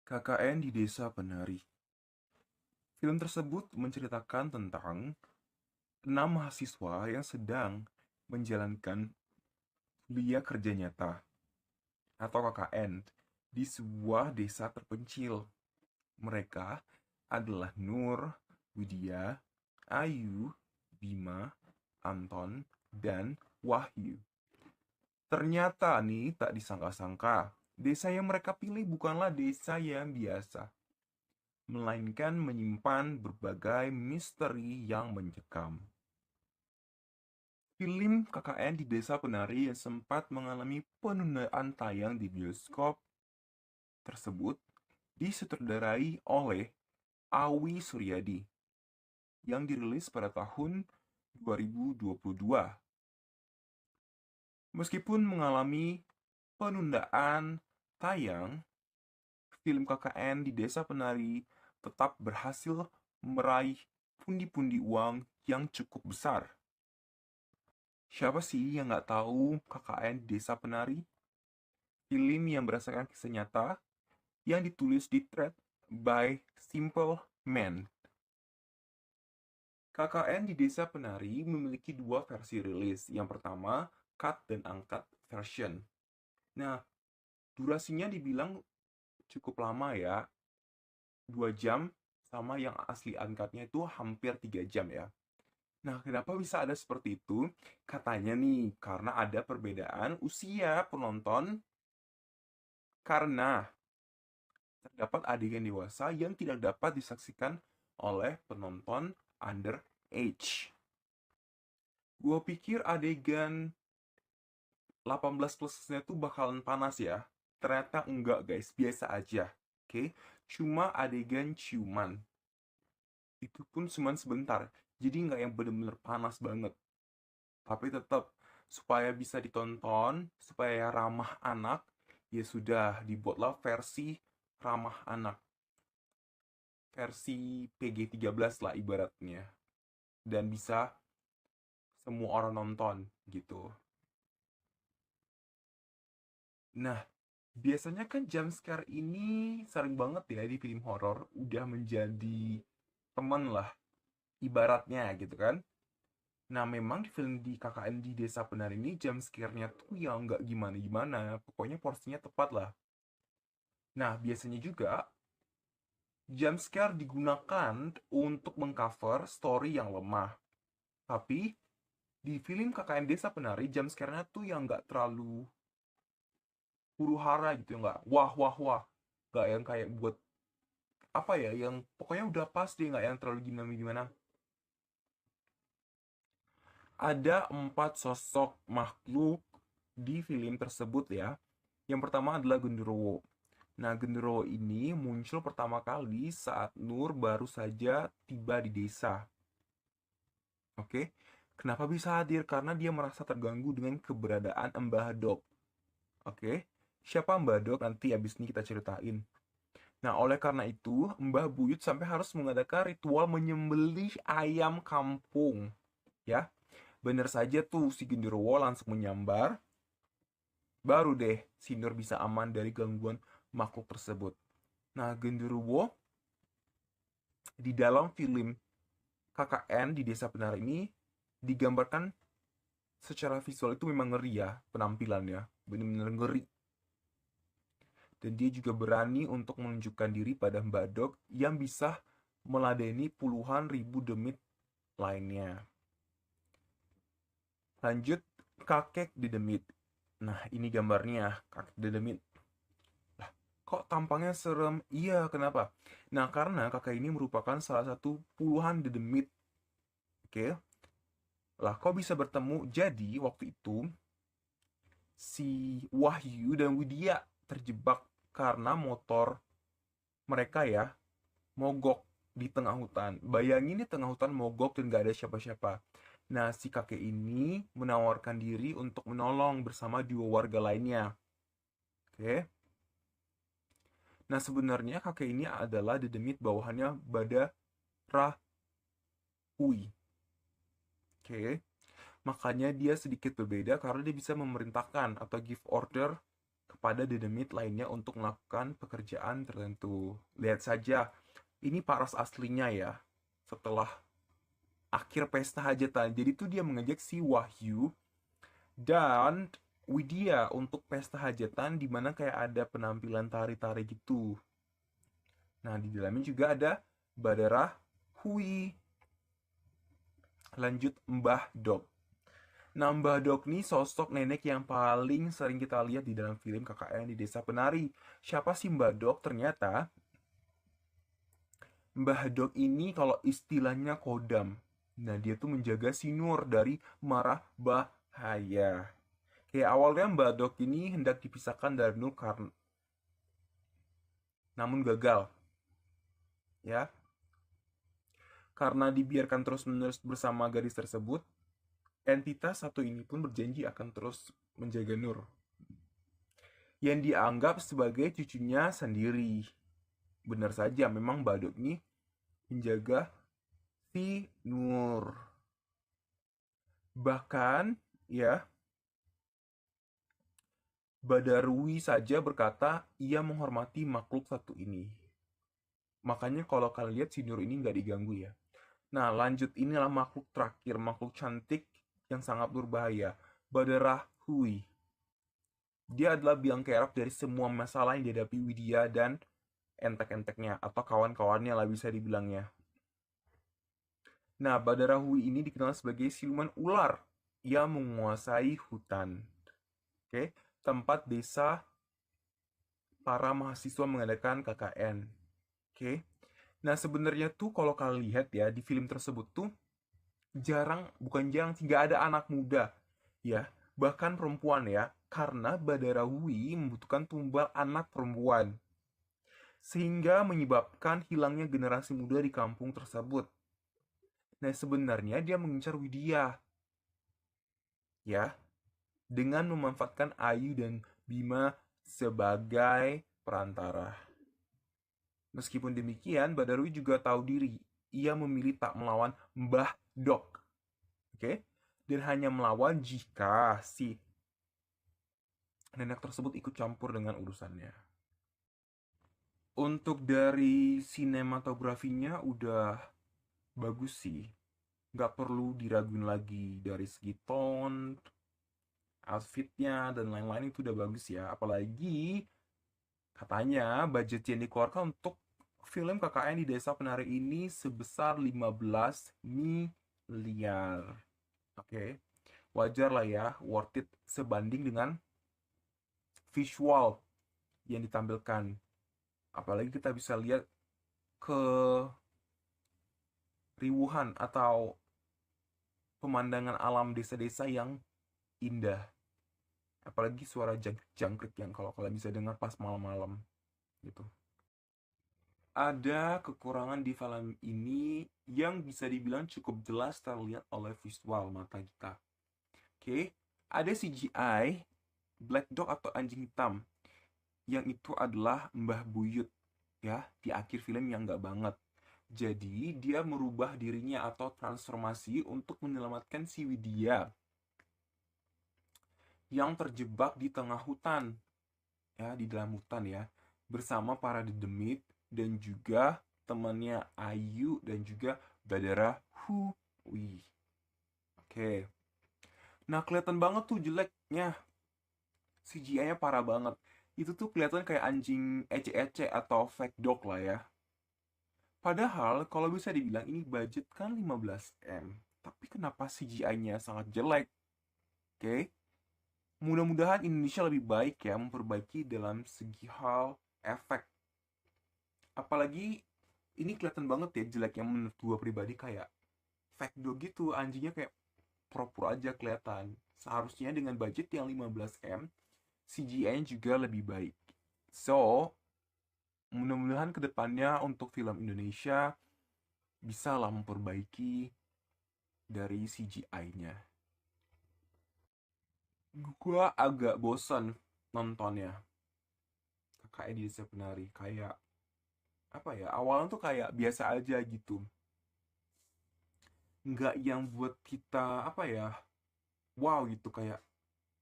KKN di Desa Penari. Film tersebut menceritakan tentang 6 mahasiswa yang sedang menjalankan kuliah kerja nyata atau KKN di sebuah desa terpencil. Mereka adalah Nur, Widya, Ayu, Bima, Anton, dan Wahyu. Ternyata nih tak disangka-sangka, desa yang mereka pilih bukanlah desa yang biasa, melainkan menyimpan berbagai misteri yang mencekam. Film KKN di Desa Penari yang sempat mengalami penundaan tayang di bioskop tersebut disutradarai oleh Awi Suryadi yang dirilis pada tahun 2022. Meskipun mengalami penundaan tayang, film KKN di Desa Penari tetap berhasil meraih pundi-pundi uang yang cukup besar. Siapa sih yang nggak tahu KKN di Desa Penari? Film yang berdasarkan kisah nyata yang ditulis di thread by Simple Man. KKN di Desa Penari memiliki dua versi rilis. Yang pertama, cut dan uncut version. Nah, durasinya dibilang cukup lama ya, 2 jam, sama yang asli uncut-nya itu hampir 3 jam ya. Nah, kenapa bisa ada seperti itu? Katanya nih, karena ada perbedaan usia penonton karena terdapat adegan dewasa yang tidak dapat disaksikan oleh penonton underage. Gue pikir adegan 18 plusnya tuh bakalan panas ya. Ternyata enggak guys, biasa aja. Oke, cuma adegan ciuman. Itu pun cuma sebentar. Jadi nggak yang bener-bener panas banget. Tapi tetap supaya bisa ditonton, supaya ramah anak, ya sudah dibuatlah versi ramah anak. Versi PG-13 lah ibaratnya. Dan bisa semua orang nonton gitu. Nah, biasanya kan jump scare ini sering banget ya di film horor udah menjadi teman lah ibaratnya gitu kan. Nah, memang di film di KKN di Desa Penari ini jump scare-nya tuh yang nggak gimana-gimana. Pokoknya porsinya tepat lah. Nah, biasanya juga jump scare digunakan untuk mengcover story yang lemah. Tapi di film KKN Desa Penari jump scare-nya tuh yang nggak terlalu huru hara gitu, nggak wah wah wah. Nggak yang kayak buat apa ya, yang pokoknya udah pas deh, nggak yang terlalu gimana gimana. Ada 4 sosok makhluk di film tersebut ya. Yang pertama adalah genderuwo. Nah, genderuwo ini muncul pertama kali saat Nur baru saja tiba di desa. Oke, kenapa bisa hadir? Karena dia merasa terganggu dengan keberadaan Mbah Dok. Oke, siapa Mbah Dok? Nanti abis ini kita ceritain. Nah, oleh karena itu, Mbah Buyut sampai harus mengadakan ritual menyembelih ayam kampung. Ya, bener saja tuh si genderuwo langsung menyambar. Baru deh si Nur bisa aman dari gangguan makhluk tersebut. Nah, genderuwo di dalam film KKN di Desa Penari ini digambarkan secara visual itu memang ngeri ya penampilannya. Bener-bener ngeri. Dan dia juga berani untuk menunjukkan diri pada Mbak Dok yang bisa meladeni puluhan ribu demit lainnya. Lanjut, kakek dedemit. Nah, ini gambarnya kakek dedemit. Lah, kok tampangnya serem? Iya, kenapa? Nah, karena kakek ini merupakan salah satu puluhan dedemit. Oke. Lah, kok bisa bertemu? Jadi, waktu itu si Wahyu dan Widya terjebak karena motor mereka ya mogok di tengah hutan. Bayangin di tengah hutan mogok dan gak ada siapa-siapa. Nah, si kakek ini menawarkan diri untuk menolong bersama dua warga lainnya. Oke. Nah, sebenarnya kakek ini adalah dedemit bawahannya Badarahui. Oke. Makanya dia sedikit berbeda karena dia bisa memerintahkan atau give order kepada dedemit lainnya untuk melakukan pekerjaan tertentu. Lihat saja, ini paras aslinya ya. Setelah akhir pesta hajatan, jadi tuh dia mengajak si Wahyu dan Widya untuk pesta hajatan di mana kayak ada penampilan tari-tari gitu. Nah, di dalamnya juga ada Badara Hui. Lanjut Mbah Dok. Nah, Mbah Dok nih sosok nenek yang paling sering kita lihat di dalam film KKN di Desa Penari. Siapa sih Mbah Dok? Ternyata Mbah Dok ini kalau istilahnya kodam. Nah, dia tuh menjaga si Nur dari marah bahaya. Kayak awalnya Mbah Dok ini hendak dipisahkan dari Nur karena namun gagal. Ya, karena dibiarkan terus-menerus bersama gadis tersebut, entitas satu ini pun berjanji akan terus menjaga Nur yang dianggap sebagai cucunya sendiri. Benar saja, memang Mbah Dok ini menjaga si Nur. Bahkan, ya, Badarwi saja berkata ia menghormati makhluk satu ini. Makanya kalau kalian lihat si Nur ini nggak diganggu ya. Nah, lanjut, inilah makhluk terakhir, makhluk cantik yang sangat berbahaya. Badarah Hui. Dia adalah biang kerok dari semua masalah yang dihadapi Widya dan entek-enteknya atau kawan-kawannya lah bisa dibilangnya. Nah, Badarah Hui ini dikenal sebagai siluman ular yang menguasai hutan. Oke, tempat desa para mahasiswa mengadakan KKN. Oke. Nah, sebenarnya tuh kalau kalian lihat ya di film tersebut tuh bukan jarang, tidak ada anak muda ya, bahkan perempuan ya, karena Badarawi membutuhkan tumbal anak perempuan sehingga menyebabkan hilangnya generasi muda di kampung tersebut. Nah, sebenarnya dia mengincar Widya ya, dengan memanfaatkan Ayu dan Bima sebagai perantara. Meskipun demikian, Badarwi juga tahu diri. Ia memilih tak melawan Mbah Dok. Oke? Dan hanya melawan jika si nenek tersebut ikut campur dengan urusannya. Untuk dari sinematografinya udah bagus sih. Nggak perlu diraguin lagi dari segi tone, outfitnya, dan lain-lain itu udah bagus ya. Apalagi katanya budget yang dikeluarkan untuk film KKN di Desa Penari ini sebesar 15 miliar. Oke, wajar lah ya, worth it sebanding dengan visual yang ditampilkan. Apalagi kita bisa lihat ke riuhan atau pemandangan alam desa-desa yang indah. Apalagi suara jangkrik yang kalau kalian bisa dengar pas malam-malam gitu. Ada kekurangan di film ini yang bisa dibilang cukup jelas terlihat oleh visual mata kita. Oke, ada CGI Black Dog atau anjing hitam yang itu adalah Mbah Buyut ya di akhir film yang nggak banget. Jadi dia merubah dirinya atau transformasi untuk menyelamatkan si Widya yang terjebak di tengah hutan ya, di dalam hutan ya, bersama para dedemit dan juga temannya Ayu dan juga Badara Hui. Oke. Nah, kelihatan banget tuh jeleknya. CGI-nya parah banget. Itu tuh kelihatan kayak anjing ece-ece atau fake dog lah ya. Padahal kalau bisa dibilang ini budget kan 15M. Tapi kenapa CGI-nya sangat jelek? Oke. Mudah-mudahan Indonesia lebih baik ya memperbaiki dalam segi hal efek. Apalagi ini kelihatan banget ya jeleknya menurut gue pribadi, kayak fake dog gitu, anjingnya kayak pura-pura aja kelihatan. Seharusnya dengan budget yang 15M, CGI-nya juga lebih baik. So, mudah-mudahan kedepannya untuk film Indonesia bisa lah memperbaiki dari CGI-nya. Gua agak bosan nontonnya. KKN di Desa Penari kayak apa ya? Awalnya tuh kayak biasa aja gitu. Nggak yang buat kita apa ya? Wow gitu, kayak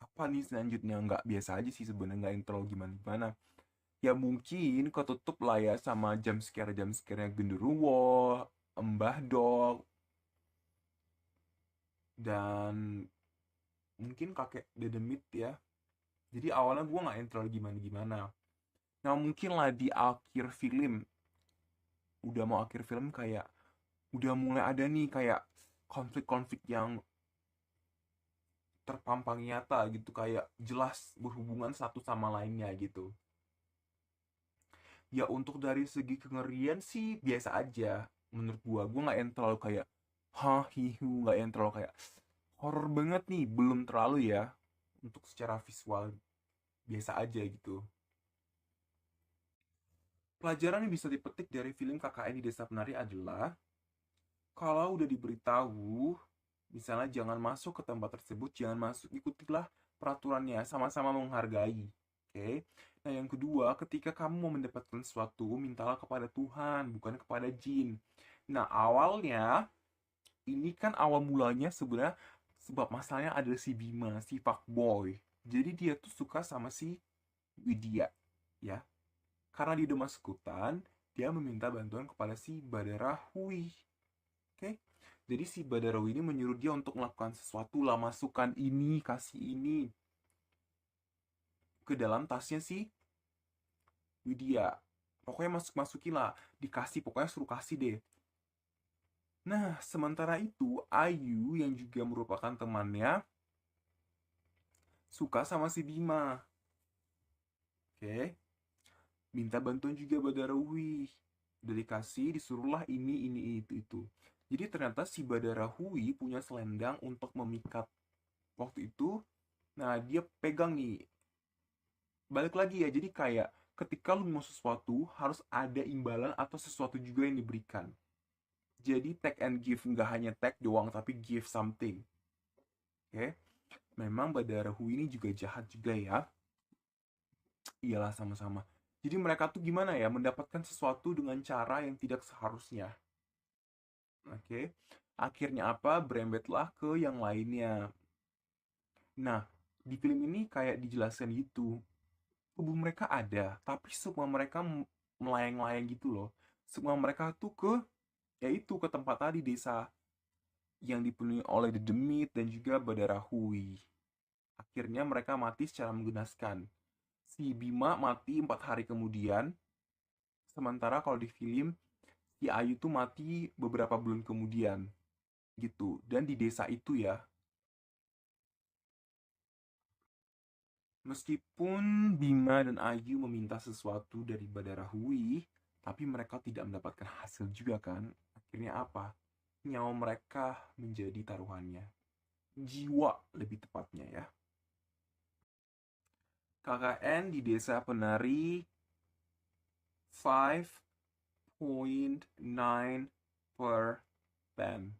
apa funny selanjutnya nggak biasa aja sih sebenarnya, nggak yang terlalu gimana-gimana. Ya mungkin ketutup lah ya sama jump scare-nya genderuwo, Mbah Dog, dan mungkin kakek Dedemit ya. Jadi awalnya gue nggak yang terlalu gimana-gimana. Nah mungkin lah di akhir film, udah mau akhir film kayak udah mulai ada nih kayak konflik-konflik yang terpampang nyata gitu, kayak jelas berhubungan satu sama lainnya gitu. Ya untuk dari segi kengerian sih biasa aja menurut gua nggak yang terlalu kayak hah hihu, nggak yang terlalu kayak horor banget nih, belum terlalu ya. Untuk secara visual biasa aja gitu. Pelajaran yang bisa dipetik dari film KKN di Desa Penari adalah kalau udah diberitahu misalnya jangan masuk ke tempat tersebut, jangan masuk, ikutilah peraturannya, sama-sama menghargai. Oke. Nah, yang kedua, ketika kamu mau mendapatkan sesuatu, mintalah kepada Tuhan, bukan kepada jin. Nah, awalnya ini kan awal mulanya sebenarnya sebab masalahnya ada si Bima, si fuckboy. Jadi dia tuh suka sama si Widya, ya. Karena dia udah masuk hutan, dia meminta bantuan kepada si Badara Hui. Oke. Jadi si Badara Hui ini menyuruh dia untuk melakukan sesuatu lah, masukkan ini, kasih ini ke dalam tasnya si Widya. Pokoknya masuk-masukin lah, dikasih, pokoknya suruh kasih deh. Nah, sementara itu Ayu yang juga merupakan temannya suka sama si Bima. Oke, minta bantuan juga Badarahui. Udah dikasih, disuruhlah ini, itu. Jadi ternyata si Badarahui punya selendang untuk memikat waktu itu. Nah, dia pegang nih. Balik lagi ya, jadi kayak ketika lu mau sesuatu, harus ada imbalan atau sesuatu juga yang diberikan. Jadi take and give, nggak hanya take doang, tapi give something. Oke, memang Badarahu ini juga jahat juga ya. Iyalah sama-sama. Jadi mereka tuh gimana ya, mendapatkan sesuatu dengan cara yang tidak seharusnya. Oke, akhirnya apa? Berembetlah ke yang lainnya. Nah, di film ini kayak dijelaskan gitu. Tubuh mereka ada, tapi semua mereka melayang-layang gitu loh. Semua mereka tuh yaitu ke tempat tadi, desa yang dipenuhi oleh Dedemit dan juga Badarahui. Akhirnya mereka mati secara menggenaskan. Si Bima mati 4 hari kemudian, sementara kalau di film si Ayu tuh mati beberapa bulan kemudian gitu. Dan di desa itu ya, meskipun Bima dan Ayu meminta sesuatu dari Badarahui, tapi mereka tidak mendapatkan hasil juga kan. Akhirnya apa? Nyawa mereka menjadi taruhannya. Jiwa lebih tepatnya ya. KKN di Desa Penari 5.9 per 10.